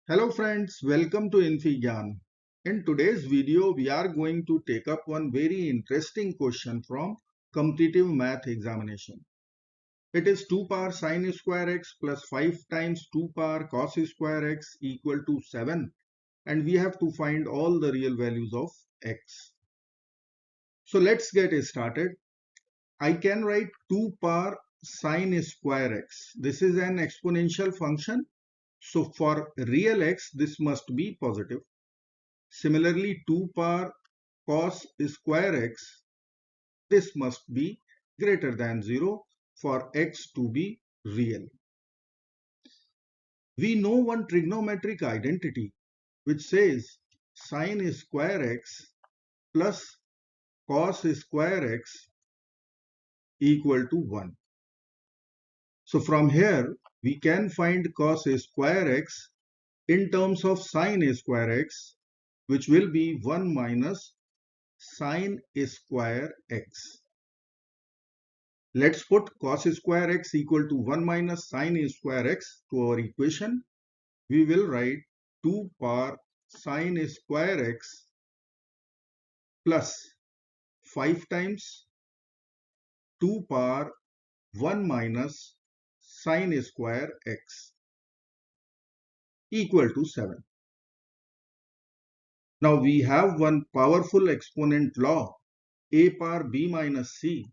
Hello friends, welcome to infyGyan. In today's video, we are going to take up one very interesting question from competitive math examination. It is 2 power sine square x plus 5 times 2 power cos square x equal to 7, and we have to find all the real values of x. So let's get started. I can write 2 power sine square x. This is an exponential function. So for real x, this must be positive. Similarly, 2 power cos square x, this must be greater than 0 for x to be real. We know one trigonometric identity which says sine square x plus cos square x equal to 1. So from here, we can find cos square x in terms of sine square x, which will be 1 minus sine square x. Let's put cos square x equal to 1 minus sine square x to our equation. We will write 2 power sine square x plus 5 times 2 power 1 minus sine square x equal to 7. Now we have one powerful exponent law. A power b minus c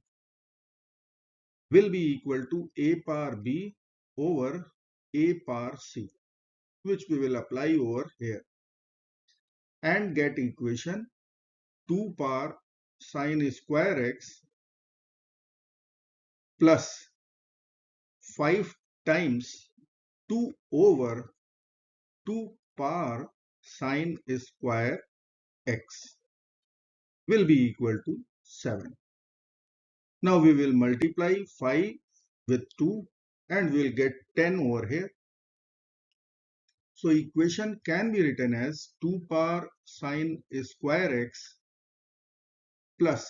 will be equal to a power b over a power c, which we will apply over here and get equation 2 power sine square x plus 5 times 2 over 2 power sine square x will be equal to 7. Now we will multiply 5 with 2 and we will get 10 over here. So equation can be written as 2 power sine square x plus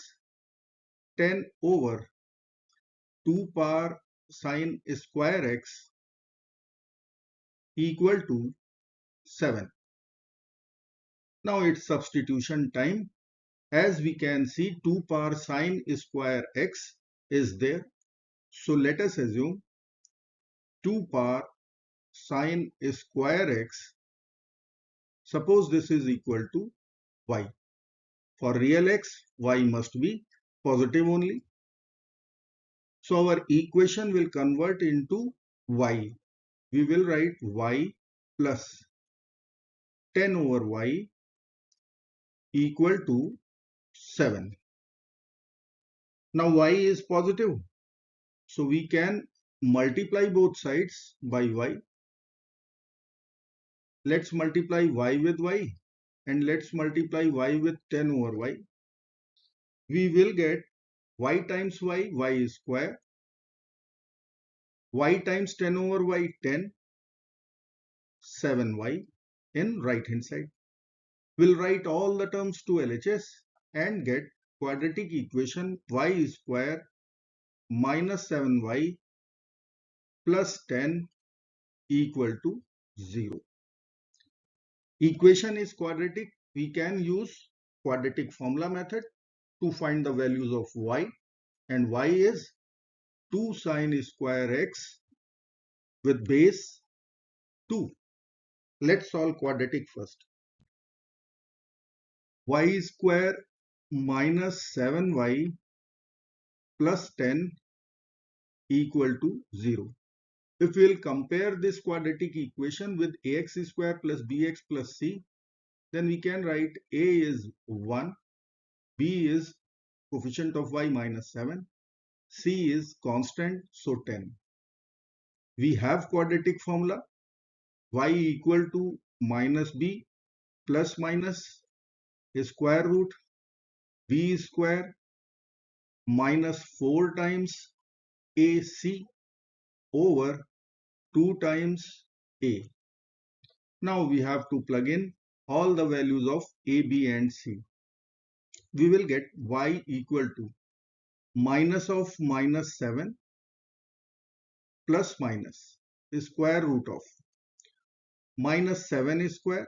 10 over 2 power sine square x equal to 7. Now it's substitution time. As we can see, 2 power sine square x is there. So let us assume 2 power sine square x. Suppose this is equal to y. For real x, y must be positive only. So our equation will convert into y. We will write y plus 10 over y equal to 7. Now y is positive, so we can multiply both sides by y. Let's multiply y with y and let's multiply y with 10 over y. We will get y times y is square, y times 10 over y 10, 7y in right hand side. We'll write all the terms to LHS and get quadratic equation y square minus 7y plus 10 equal to 0. Equation is quadratic. We can use quadratic formula method to find the values of y, and y is 2 sine square x with base 2. Let's solve quadratic first. Y square minus 7y plus 10 equal to 0. If we will compare this quadratic equation with ax square plus bx plus c, then we can write a is 1, b is coefficient of y minus 7, c is constant, so 10. We have quadratic formula y equal to minus b plus minus square root b square minus 4 times ac over 2 times a. Now we have to plug in all the values of a, b and c. We will get y equal to minus of minus 7 plus minus square root of minus 7 square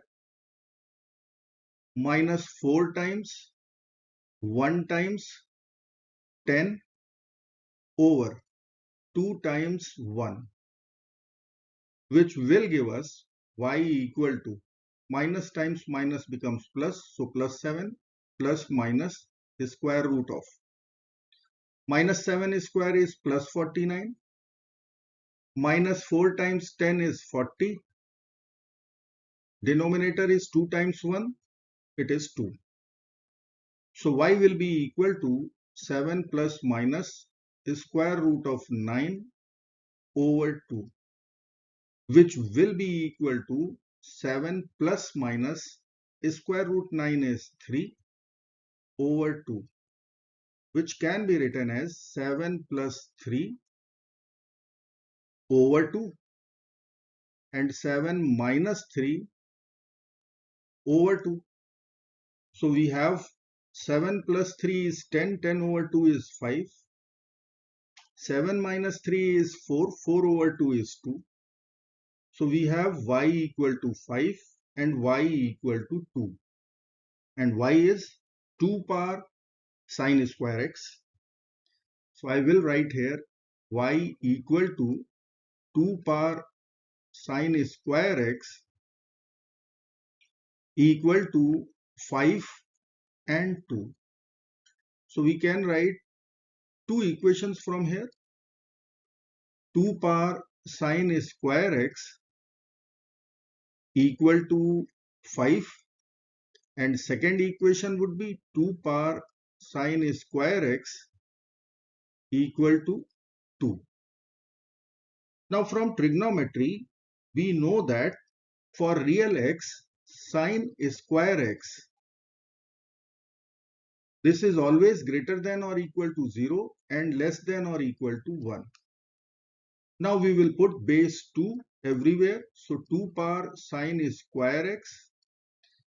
minus 4 times 1 times 10 over 2 times 1, which will give us y equal to minus times minus becomes plus, so plus 7 plus minus the square root of minus 7 square is plus 49, minus 4 times 10 is 40, denominator is 2 times 1, it is 2. So y will be equal to 7 plus minus the square root of 9 over 2, which will be equal to 7 plus minus square root 9 is 3 over 2, which can be written as 7 plus 3 over 2 and 7 minus 3 over 2. So we have 7 plus 3 is 10, 10 over 2 is 5, 7 minus 3 is 4, 4 over 2 is 2. So we have y equal to 5 and y equal to 2, and y is 2 power sine square x. So I will write here y equal to 2 power sine square x equal to 5 and 2. So we can write two equations from here. 2 power sine square x equal to 5, and second equation would be 2 power sine square x equal to 2. Now from trigonometry, we know that for real x, sine square x, this is always greater than or equal to 0 and less than or equal to 1. Now we will put base 2 everywhere. So 2 power sine square x,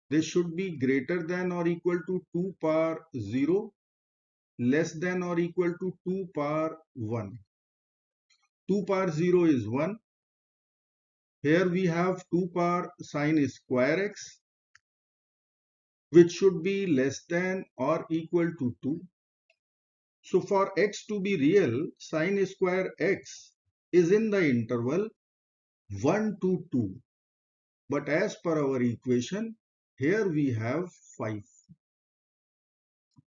this should be greater than or equal to 2 power 0, less than or equal to 2 power 1. 2 power 0 is 1. Here we have 2 power sine square x, which should be less than or equal to 2. So for x to be real, sine square x is in the interval 1 to 2. But as per our equation, here we have 5,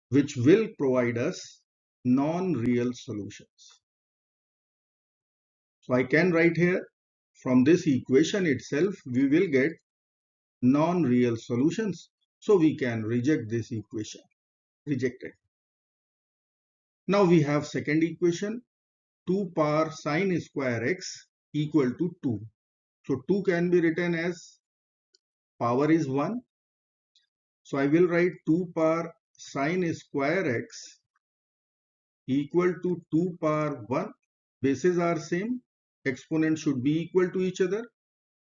which will provide us non-real solutions. So I can write here, from this equation itself, we will get non-real solutions. So we can reject this equation. Reject it. Now we have second equation, 2 power sine square x equal to 2. So 2 can be written as power is 1. So I will write 2 power sine square x equal to 2 power 1. Bases are same. Exponents should be equal to each other.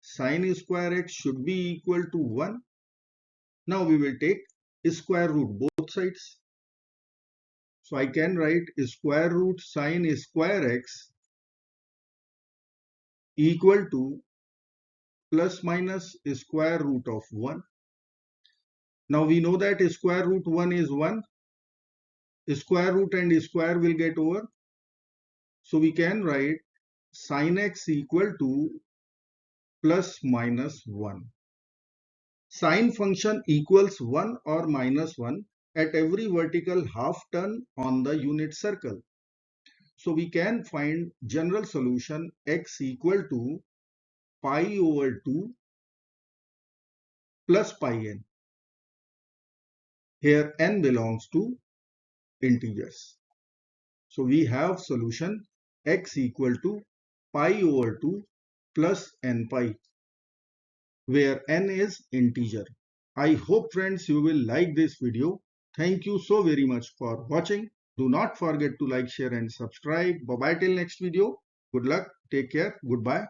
Sine square x should be equal to 1. Now we will take square root both sides. So I can write square root sine square x equal to plus minus square root of 1. Now we know that square root 1 is 1. Square root and square will get over. So we can write sin x equal to plus minus 1. Sine function equals 1 or minus 1 at every vertical half turn on the unit circle. So we can find general solution x equal to pi over 2 plus pi n. Here n belongs to integers. So we have solution x equal to pi over 2 plus n pi, where n is integer. I hope friends you will like this video. Thank you so very much for watching. Do not forget to like, share and subscribe. Bye bye till next video. Good luck. Take care. Goodbye.